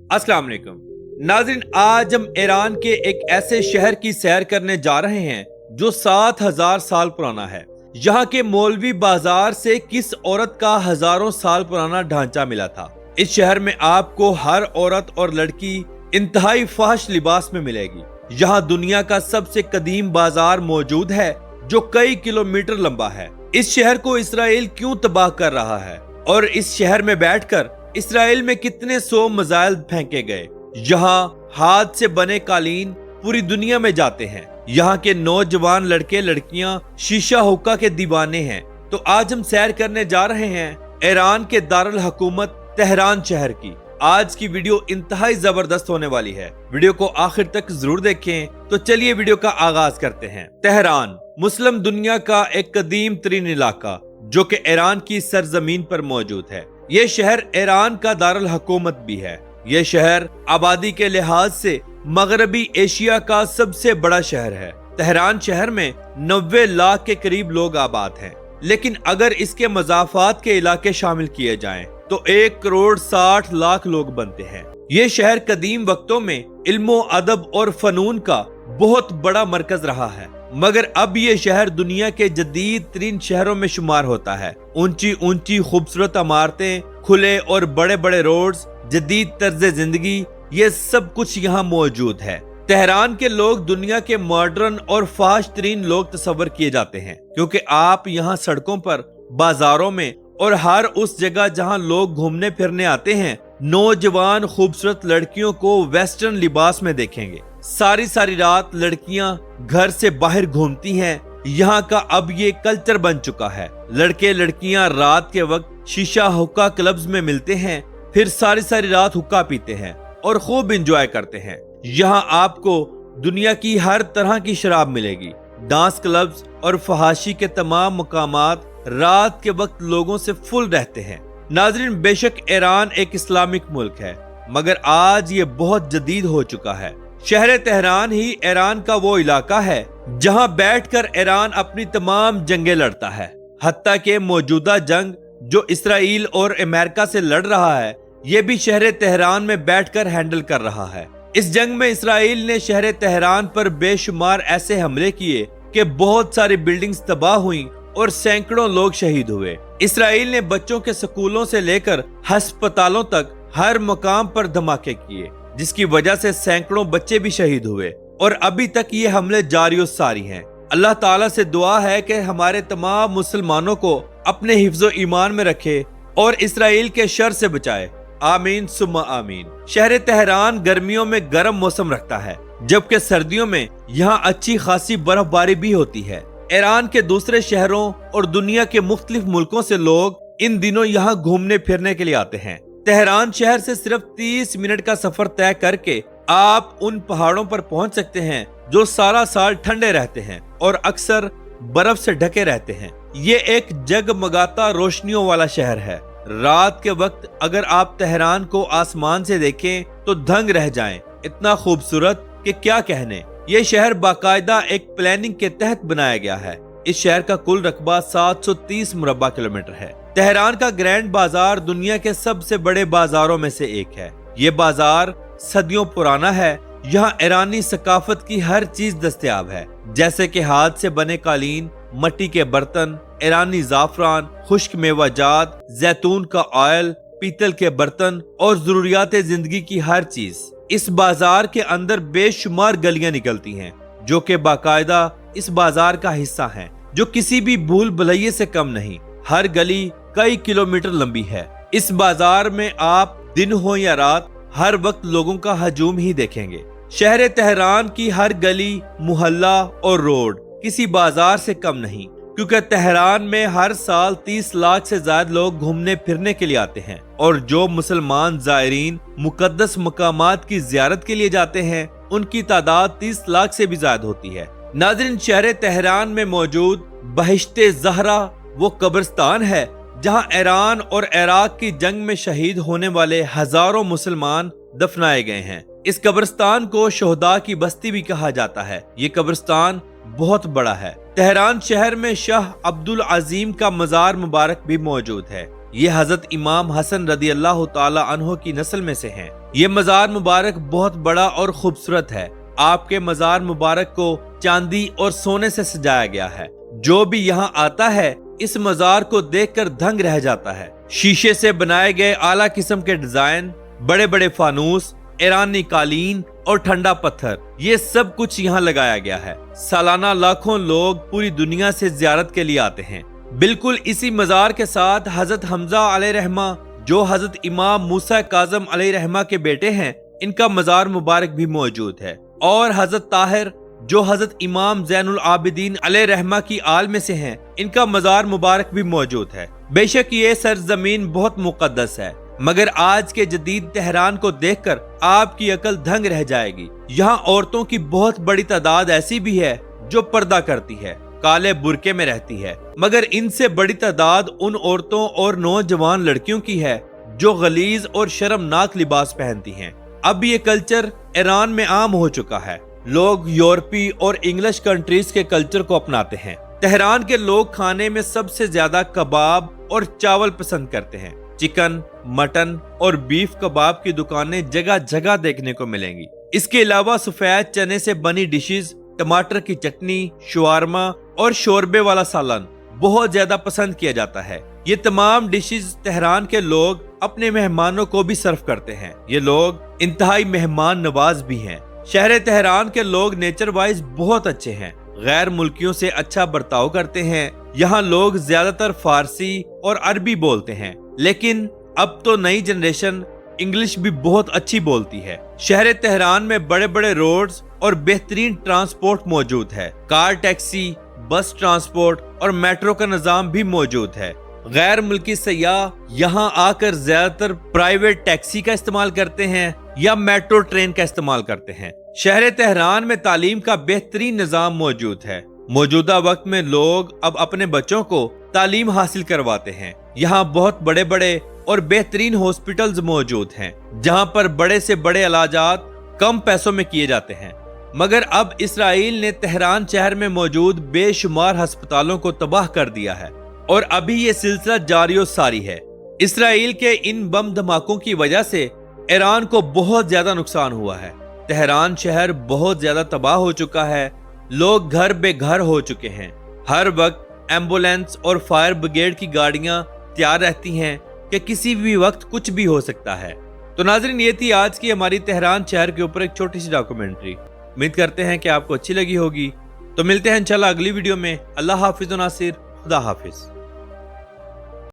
अस्सलाम वालेकुम नाज़रीन, आज हम ईरान के एक ऐसे शहर की सैर करने जा रहे हैं जो 7000 साल पुराना है। यहाँ के मौलवी बाजार से किस औरत का हजारों साल पुराना ढांचा मिला था। इस शहर में आपको हर औरत और लड़की इंतहाई फहश लिबास में मिलेगी। यहाँ दुनिया का सबसे कदीम बाजार मौजूद है जो कई किलोमीटर लंबा है। इस शहर को इसराइल क्यों तबाह कर रहा है और इस शहर में बैठकर इसराइल में कितने 100 मिसाइल फेंके गए। यहाँ हाथ से बने कालीन पूरी दुनिया में जाते हैं। यहाँ के नौजवान लड़के लड़कियां शीशा हुक्का के दीवाने हैं। तो आज हम सैर करने जा रहे हैं ईरान के दारुल हुकूमत तेहरान शहर की। आज की वीडियो इंतहाई जबरदस्त होने वाली है, वीडियो को आखिर तक जरूर देखें। तो चलिए वीडियो का आगाज करते हैं। तेहरान मुस्लिम दुनिया का एक कदीम तरीन इलाका जो कि ईरान की सरजमीन पर मौजूद है। ये शहर ईरान का दारुल हुकूमत भी है। ये शहर आबादी के लिहाज से मगरबी एशिया का सबसे बड़ा शहर है। तेहरान शहर में 90 लाख के करीब लोग आबाद हैं, लेकिन अगर इसके मज़ाफात के इलाके शामिल किए जाएं तो 1 करोड़ 60 लाख लोग बनते हैं। ये शहर कदीम वक्तों में इल्मो अदब और फनून का बहुत बड़ा मरकज रहा है, मगर अब ये शहर दुनिया के जदीद तरीन शहरों में शुमार होता है। ऊंची ऊंची खूबसूरत इमारतें, खुले और बड़े बड़े रोड्स, जदीद तर्ज जिंदगी, ये सब कुछ यहाँ मौजूद है। तेहरान के लोग दुनिया के मॉडर्न और फास्ट तरीन लोग तस्वर किए जाते हैं, क्योंकि आप यहाँ सड़कों पर, बाजारों में और हर उस जगह जहाँ लोग घूमने फिरने आते हैं, नौजवान खूबसूरत लड़कियों को वेस्टर्न लिबास में देखेंगे। सारी सारी रात लड़कियां घर से बाहर घूमती हैं। यहाँ का अब ये कल्चर बन चुका है। लड़के लड़कियां रात के वक्त शीशा हुक्का क्लब्स में मिलते हैं, फिर सारी सारी रात हुक्का पीते हैं और खूब एंजॉय करते हैं। यहाँ आपको दुनिया की हर तरह की शराब मिलेगी। डांस क्लब्स और फहाशी के तमाम मुकामात रात के वक्त लोगों से फुल रहते हैं। नाजरीन, बेशक ईरान एक इस्लामिक मुल्क है, मगर आज ये बहुत जदीद हो चुका है। शहर तेहरान ही ईरान का वो इलाका है जहां बैठकर ईरान अपनी तमाम जंगें लड़ता है। हत्ता के मौजूदा जंग जो इसराइल और अमेरिका से लड़ रहा है, ये भी शहर तेहरान में बैठकर हैंडल कर रहा है। इस जंग में इसराइल ने शहर तेहरान पर बेशुमार ऐसे हमले किए कि बहुत सारी बिल्डिंग्स तबाह हुई और सैकड़ों लोग शहीद हुए। इसराइल ने बच्चों के स्कूलों से लेकर अस्पतालों तक हर मुकाम पर धमाके किए, जिसकी वजह से सैकड़ों बच्चे भी शहीद हुए और अभी तक ये हमले जारी और सारी हैं। अल्लाह ताला से दुआ है कि हमारे तमाम मुसलमानों को अपने हिफ्ज़ो ईमान में रखे और इसराइल के शर से बचाए। आमीन सुम्मा आमीन। शहर तेहरान गर्मियों में गर्म मौसम रखता है, जबकि सर्दियों में यहाँ अच्छी खासी बर्फबारी भी होती है। ईरान के दूसरे शहरों और दुनिया के मुख्तलिफ मुल्कों से लोग इन दिनों यहाँ घूमने फिरने के लिए आते हैं। तेहरान शहर से सिर्फ 30 मिनट का सफर तय करके आप उन पहाड़ों पर पहुंच सकते हैं जो सारा साल ठंडे रहते हैं और अक्सर बर्फ से ढके रहते हैं। ये एक जगमगाता रोशनियों वाला शहर है। रात के वक्त अगर आप तेहरान को आसमान से देखें तो दंग रह जाएं। इतना खूबसूरत कि क्या कहने। ये शहर बाकायदा एक प्लानिंग के तहत बनाया गया है। इस शहर का कुल रकबा 730 मुरब्बा किलोमीटर है। तेहरान का ग्रैंड बाजार दुनिया के सबसे बड़े बाजारों में से एक है। ये बाजार सदियों पुराना है। यहाँ ईरानी सकाफत की हर चीज दस्तयाब है, जैसे कि हाथ से बने कालीन, मट्टी के बर्तन, ईरानी जाफरान, खुश्क मेवाजात, जैतून का ऑयल, पीतल के बर्तन और जरूरियात जिंदगी की हर चीज। इस बाजार के अंदर बेशुमार गलियां निकलती हैं जो कि बाकायदा इस बाजार का हिस्सा हैं, जो किसी भी भूल भुलैये से कम नहीं। हर गली कई किलोमीटर लंबी है। इस बाजार में आप दिन हो या रात हर वक्त लोगों का हजूम ही देखेंगे। शहर तेहरान की हर गली, मुहल्ला और रोड किसी बाजार से कम नहीं, क्योंकि तेहरान में हर साल 30 लाख से ज्यादा लोग घूमने फिरने के लिए आते हैं और जो मुसलमान ज़ायरीन मुकद्दस मकामात की जियारत के लिए जाते हैं, उनकी तादाद 30 लाख से भी ज्यादा होती है। नाज़रीन, शहर तेहरान में मौजूद बहिश्ते ज़हरा वो कब्रिस्तान है जहां ईरान और इराक की जंग में शहीद होने वाले हजारों मुसलमान दफनाए गए हैं। इस कब्रिस्तान को शोहदा की बस्ती भी कहा जाता है। ये कब्रिस्तान बहुत बड़ा है। तेहरान शहर में शाह अब्दुल अजीम का मजार मुबारक भी मौजूद है। یہ حضرت امام حسن رضی اللہ تعالی عنہ کی نسل میں سے ہیں۔ یہ مزار مبارک بہت بڑا اور خوبصورت ہے۔ آپ کے مزار مبارک کو چاندی اور سونے سے سجایا گیا ہے۔ جو بھی یہاں آتا ہے اس مزار کو دیکھ کر دھنگ رہ جاتا ہے۔ شیشے سے بنائے گئے اعلیٰ قسم کے ڈیزائن، بڑے بڑے فانوس، ایرانی قالین اور ٹھنڈا پتھر، یہ سب کچھ یہاں لگایا گیا ہے۔ سالانہ لاکھوں لوگ پوری دنیا سے زیارت کے لیے آتے ہیں۔ بالکل اسی مزار کے ساتھ حضرت حمزہ علیہ رحمہ، جو حضرت امام موسیٰ کاظم علیہ رحمہ کے بیٹے ہیں، ان کا مزار مبارک بھی موجود ہے، اور حضرت طاہر جو حضرت امام زین العابدین علیہ رحمہ کی آل میں سے ہیں، ان کا مزار مبارک بھی موجود ہے۔ بے شک یہ سرزمین بہت مقدس ہے، مگر آج کے جدید تہران کو دیکھ کر آپ کی عقل دھنگ رہ جائے گی۔ یہاں عورتوں کی بہت بڑی تعداد ایسی بھی ہے جو پردہ کرتی ہے، کالے برقعے میں رہتی ہے، مگر ان سے بڑی تعداد ان عورتوں اور نوجوان لڑکیوں کی ہے جو غلیظ اور شرمناک لباس پہنتی ہیں۔ اب یہ کلچر ایران میں عام ہو چکا ہے۔ لوگ یورپی اور انگلش کنٹریز کے کلچر کو اپناتے ہیں۔ تہران کے لوگ کھانے میں سب سے زیادہ کباب اور چاول پسند کرتے ہیں۔ چکن، مٹن اور بیف کباب کی دکانیں جگہ جگہ دیکھنے کو ملیں گی۔ اس کے علاوہ سفید چنے سے بنی ڈشز، ٹماٹر کی چٹنی، شوارما اور شوربے والا سالن بہت زیادہ پسند کیا جاتا ہے۔ یہ تمام ڈشز تہران کے لوگ اپنے مہمانوں کو بھی سرو کرتے ہیں۔ یہ لوگ انتہائی مہمان نواز بھی ہیں۔ شہر تہران کے لوگ نیچر وائز بہت اچھے ہیں، غیر ملکیوں سے اچھا برتاؤ کرتے ہیں۔ یہاں لوگ زیادہ تر فارسی اور عربی بولتے ہیں، لیکن اب تو نئی جنریشن انگلش بھی بہت اچھی بولتی ہے۔ شہر تہران میں بڑے بڑے روڈز اور بہترین ٹرانسپورٹ موجود ہے۔ کار ٹیکسی، بس ٹرانسپورٹ اور میٹرو کا نظام بھی موجود ہے۔ غیر ملکی سیاح یہاں آ کر زیادہ تر پرائیویٹ ٹیکسی کا استعمال کرتے ہیں یا میٹرو ٹرین کا استعمال کرتے ہیں۔ شہر تہران میں تعلیم کا بہترین نظام موجود ہے۔ موجودہ وقت میں لوگ اب اپنے بچوں کو تعلیم حاصل کرواتے ہیں۔ یہاں بہت بڑے بڑے اور بہترین ہاسپٹلز موجود ہیں جہاں پر بڑے سے بڑے علاجات کم پیسوں میں کیے جاتے ہیں، مگر اب اسرائیل نے تہران شہر میں موجود بے شمار ہسپتالوں کو تباہ کر دیا ہے، اور ابھی یہ سلسلہ جاری و ساری ہے۔ اسرائیل کے ان بم دھماکوں کی وجہ سے ایران کو بہت زیادہ نقصان ہوا ہے۔ تہران شہر بہت زیادہ تباہ ہو چکا ہے، لوگ گھر بے گھر ہو چکے ہیں۔ ہر وقت ایمبولینس اور فائر بریگیڈ کی گاڑیاں تیار رہتی ہیں کہ کسی بھی وقت کچھ بھی ہو سکتا ہے۔ تو ناظرین، یہ تھی آج کی ہماری تہران شہر کے اوپر ایک چھوٹی سی ڈاکومنٹری۔ امید کرتے ہیں کہ آپ کو اچھی لگی ہوگی۔ تو ملتے ہیں انشاءاللہ اگلی ویڈیو میں۔ اللہ حافظ و ناصر، خدا حافظ۔